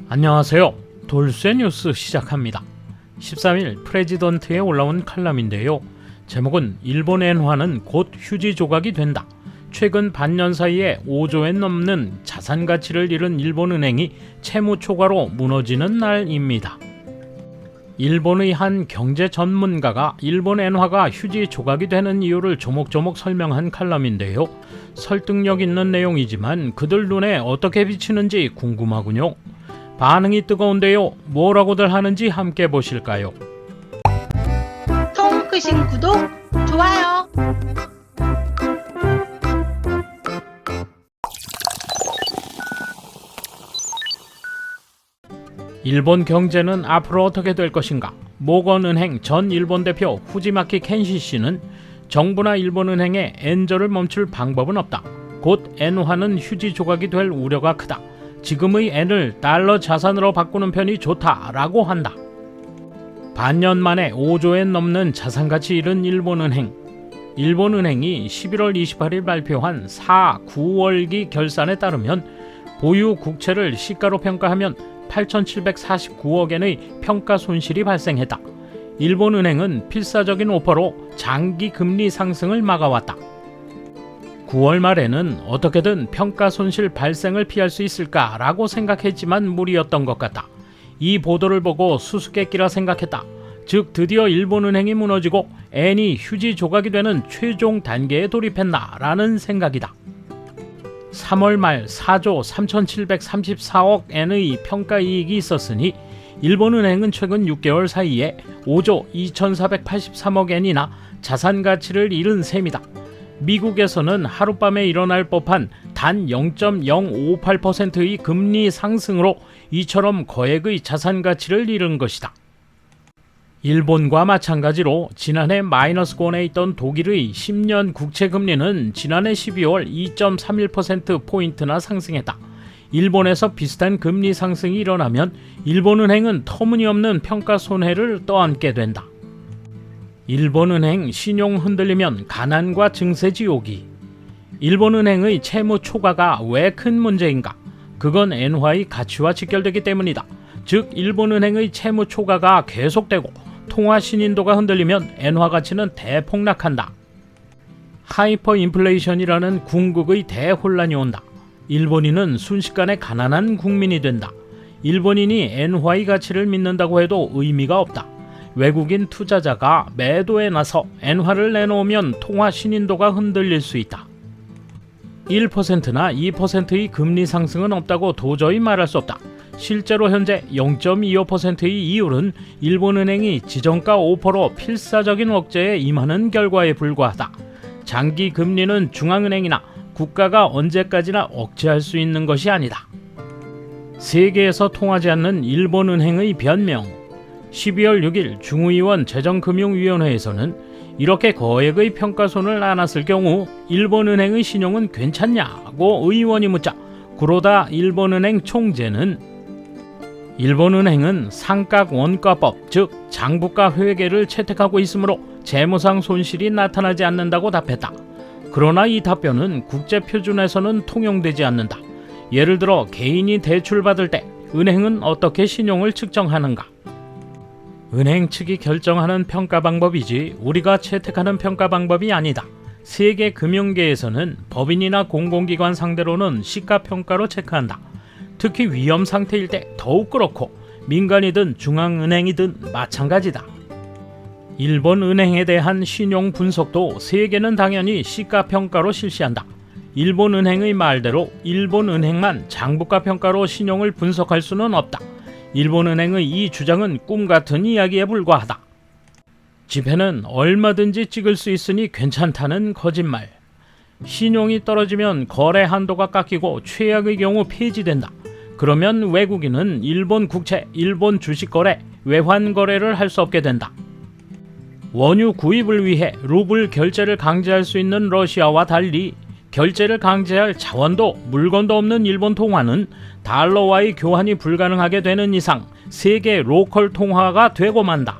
안녕하세요. 돌쇠 뉴스 시작합니다. 13일 프레지던트에 올라온 칼럼인데요. 제목은 일본 엔화는 곧 휴지 조각이 된다. 최근 반년 사이에 5조엔 넘는 자산 가치를 잃은 일본은행이 채무 초과로 무너지는 날입니다. 일본의 한 경제 전문가가 일본 엔화가 휴지 조각이 되는 이유를 조목조목 설명한 칼럼인데요. 설득력 있는 내용이지만 그들 눈에 어떻게 비치는지 궁금하군요. 반응이 뜨거운데요. 뭐라고들 하는지 함께 보실까요? 통 크신 구독, 좋아요. 일본 경제는 앞으로 어떻게 될 것인가? 모건은행 전 일본 대표 후지마키 켄시 씨는 정부나 일본은행에 엔저를 멈출 방법은 없다. 곧 엔화는 휴지 조각이 될 우려가 크다. 지금의 엔을 달러 자산으로 바꾸는 편이 좋다라고 한다. 반년 만에 5조엔 넘는 자산가치 잃은 일본은행. 일본은행이 11월 28일 발표한 4, 9월기 결산에 따르면 보유 국채를 시가로 평가하면 8,749억엔의 평가 손실이 발생했다. 일본은행은 필사적인 오퍼로 장기 금리 상승을 막아왔다. 9월 말에는 어떻게든 평가 손실 발생을 피할 수 있을까라고 생각했지만 무리였던 것 같다. 이 보도를 보고 수수께끼라 생각했다. 즉 드디어 일본은행이 무너지고 엔이 휴지 조각이 되는 최종 단계에 돌입했나라는 생각이다. 3월 말 4조 3,734억 엔의 평가이익이 있었으니 일본은행은 최근 6개월 사이에 5조 2,483억 엔이나 자산가치를 잃은 셈이다. 미국에서는 하룻밤에 일어날 법한 단 0.058%의 금리 상승으로 이처럼 거액의 자산가치를 잃은 것이다. 일본과 마찬가지로 지난해 마이너스권에 있던 독일의 10년 국채금리는 지난해 12월 2.31%포인트나 상승했다. 일본에서 비슷한 금리 상승이 일어나면 일본은행은 터무니없는 평가 손해를 떠안게 된다. 일본은행 신용 흔들리면 가난과 증세 지옥이. 일본은행의 채무 초과가 왜 큰 문제인가? 그건 엔화의 가치와 직결되기 때문이다. 즉 일본은행의 채무 초과가 계속되고 통화 신인도가 흔들리면 엔화 가치는 대폭락한다. 하이퍼 인플레이션이라는 궁극의 대혼란이 온다. 일본인은 순식간에 가난한 국민이 된다. 일본인이 엔화의 가치를 믿는다고 해도 의미가 없다. 외국인 투자자가 매도에 나서 엔화를 내놓으면 통화 신인도가 흔들릴 수 있다. 1%나 2%의 금리 상승은 없다고 도저히 말할 수 없다. 실제로 현재 0.25%의 이율은 일본은행이 지정가 5%로 필사적인 억제에 임하는 결과에 불과하다. 장기 금리는 중앙은행이나 국가가 언제까지나 억제할 수 있는 것이 아니다. 세계에서 통하지 않는 일본은행의 변명. 12월 6일 중의원 재정금융위원회에서는 이렇게 거액의 평가손을 안았을 경우 일본은행의 신용은 괜찮냐고 의원이 묻자 구로다 일본은행 총재는 일본은행은 상각 원가법 즉 장부가 회계를 채택하고 있으므로 재무상 손실이 나타나지 않는다고 답했다. 그러나 이 답변은 국제표준에서는 통용되지 않는다. 예를 들어 개인이 대출받을 때 은행은 어떻게 신용을 측정하는가? 은행 측이 결정하는 평가 방법이지 우리가 채택하는 평가 방법이 아니다. 세계 금융계에서는 법인이나 공공기관 상대로는 시가평가로 체크한다. 특히 위험 상태일 때 더욱 그렇고 민간이든 중앙은행이든 마찬가지다. 일본 은행에 대한 신용 분석도 세계는 당연히 시가평가로 실시한다. 일본 은행의 말대로 일본 은행만 장부가 평가로 신용을 분석할 수는 없다. 일본은행의 이 주장은 꿈같은 이야기에 불과하다. 지폐는 얼마든지 찍을 수 있으니 괜찮다는 거짓말. 신용이 떨어지면 거래 한도가 깎이고 최악의 경우 폐지된다. 그러면 외국인은 일본 국채, 일본 주식 거래, 외환 거래를 할 수 없게 된다. 원유 구입을 위해 루블 결제를 강제할 수 있는 러시아와 달리 결제를 강제할 자원도 물건도 없는 일본 통화는 달러와의 교환이 불가능하게 되는 이상 세계 로컬 통화가 되고 만다.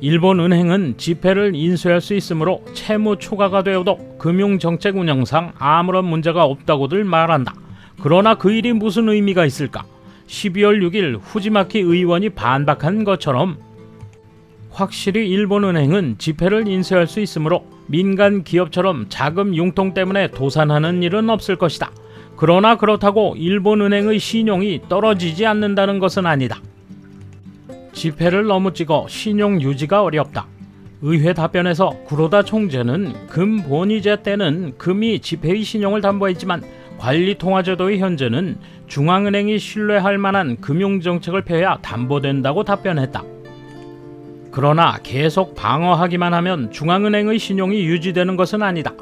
일본 은행은 지폐를 인수할 수 있으므로 채무 초과가 되어도 금융정책 운영상 아무런 문제가 없다고들 말한다. 그러나 그 일이 무슨 의미가 있을까? 12월 6일 후지마키 의원이 반박한 것처럼 확실히 일본은행은 지폐를 인쇄할 수 있으므로 민간 기업처럼 자금 융통 때문에 도산하는 일은 없을 것이다. 그러나 그렇다고 일본은행의 신용이 떨어지지 않는다는 것은 아니다. 지폐를 너무 찍어 신용 유지가 어렵다. 의회 답변에서 구로다 총재는 금 본위제 때는 금이 지폐의 신용을 담보했지만 관리통화제도의 현재는 중앙은행이 신뢰할 만한 금융정책을 펴야 담보된다고 답변했다. 그러나 계속 방어하기만 하면 중앙은행의 신용이 유지되는 것은 아니다.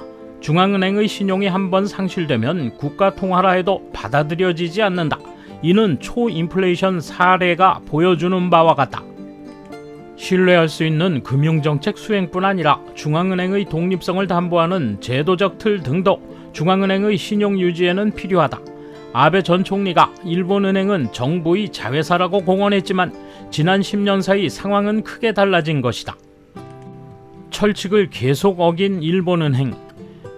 중앙은행의 신용이 한번 상실되면 국가통화라 해도 받아들여지지 않는다. 이는 초인플레이션 사례가 보여주는 바와 같다. 신뢰할 수 있는 금융정책 수행뿐 아니라 중앙은행의 독립성을 담보하는 제도적 틀 등도 중앙은행의 신용 유지에는 필요하다. 아베 전 총리가 일본은행은 정부의 자회사라고 공언했지만 지난 10년 사이 상황은 크게 달라진 것이다. 철칙을 계속 어긴 일본은행.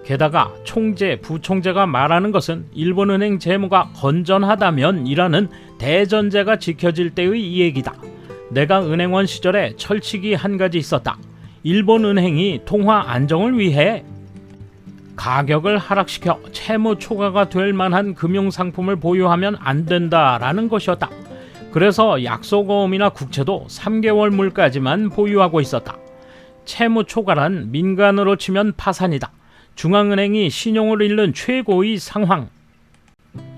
게다가 총재, 부총재가 말하는 것은 일본은행 재무가 건전하다면 이라는 대전제가 지켜질 때의 얘기다. 내가 은행원 시절에 철칙이 한 가지 있었다. 일본은행이 통화 안정을 위해 가격을 하락시켜 채무 초과가 될 만한 금융상품을 보유하면 안 된다라는 것이었다. 그래서 약소거음이나 국채도 3개월 물까지만 보유하고 있었다. 채무 초과란 민간으로 치면 파산이다. 중앙은행이 신용을 잃는 최고의 상황.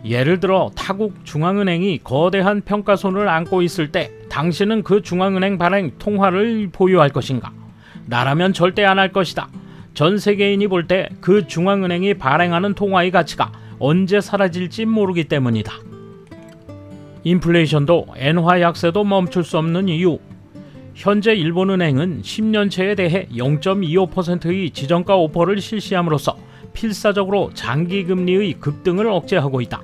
예를 들어 타국 중앙은행이 거대한 평가손을 안고 있을 때 당신은 그 중앙은행 발행 통화를 보유할 것인가? 나라면 절대 안 할 것이다. 전 세계인이 볼 때 그 중앙은행이 발행하는 통화의 가치가 언제 사라질지 모르기 때문이다. 인플레이션도 엔화 약세도 멈출 수 없는 이유. 현재 일본은행은 10년채에 대해 0.25%의 지정가 오퍼를 실시함으로써 필사적으로 장기금리의 급등을 억제하고 있다.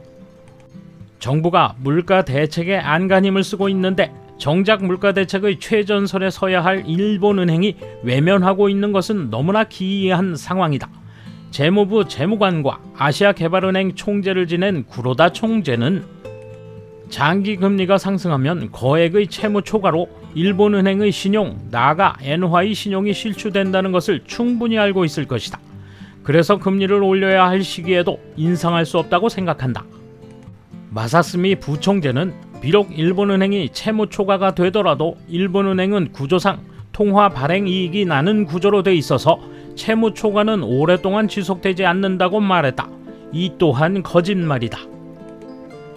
정부가 물가 대책에 안간힘을 쓰고 있는데 정작 물가 대책의 최전선에 서야 할 일본은행이 외면하고 있는 것은 너무나 기이한 상황이다. 재무부 재무관과 아시아개발은행 총재를 지낸 구로다 총재는 장기금리가 상승하면 거액의 채무 초과로 일본은행의 신용, 나아가 엔화의 신용이 실추된다는 것을 충분히 알고 있을 것이다. 그래서 금리를 올려야 할 시기에도 인상할 수 없다고 생각한다. 마사스미 부총재는 비록 일본은행이 채무 초과가 되더라도 일본은행은 구조상 통화 발행 이익이 나는 구조로 돼 있어서 채무 초과는 오랫동안 지속되지 않는다고 말했다. 이 또한 거짓말이다.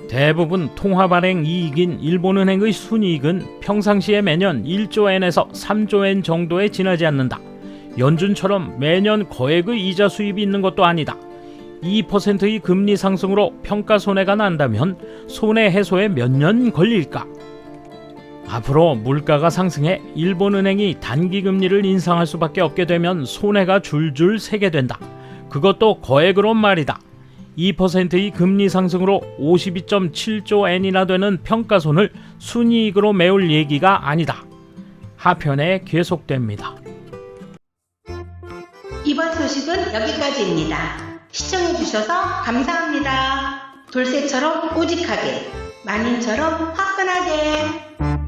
대부분 통화 발행 이익인 일본은행의 순이익은 평상시에 매년 1조 엔에서 3조 엔 정도에 지나지 않는다. 연준처럼 매년 거액의 이자 수입이 있는 것도 아니다. 2%의 금리 상승으로 평가 손해가 난다면 손해 해소에 몇 년 걸릴까? 앞으로 물가가 상승해 일본은행이 단기 금리를 인상할 수밖에 없게 되면 손해가 줄줄 새게 된다. 그것도 거액으로 말이다. 2%의 금리 상승으로 52.7조 엔이나 되는 평가손을 순이익으로 메울 얘기가 아니다. 하편에 계속됩니다. 이번 소식은 여기까지입니다. 시청해주셔서 감사합니다. 돌쇠처럼 오직하게, 만인처럼 화끈하게.